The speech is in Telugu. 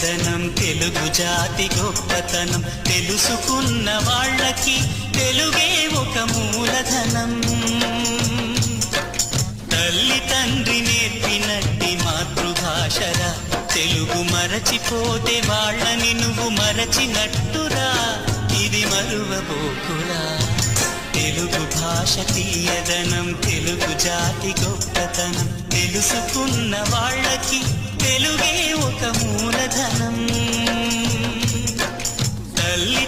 తీయదనం తెలుగు జాతి గొప్పతనం తెలుసుకున్న వాళ్ళకి తెలుగే ఒక మూలధనం. తల్లి తండ్రి నేర్పినట్టి మాతృభాషరా తెలుగు మరచిపోతే వాళ్ళని నువ్వు మరచినట్టురా, ఇది మరువబోకురా. తెలుగు భాష తీయదనం తెలుగు జాతి గొప్పతనం తెలుసుకున్న వాళ్ళకి తెలుగే ఒక మూలధనం. తల్లి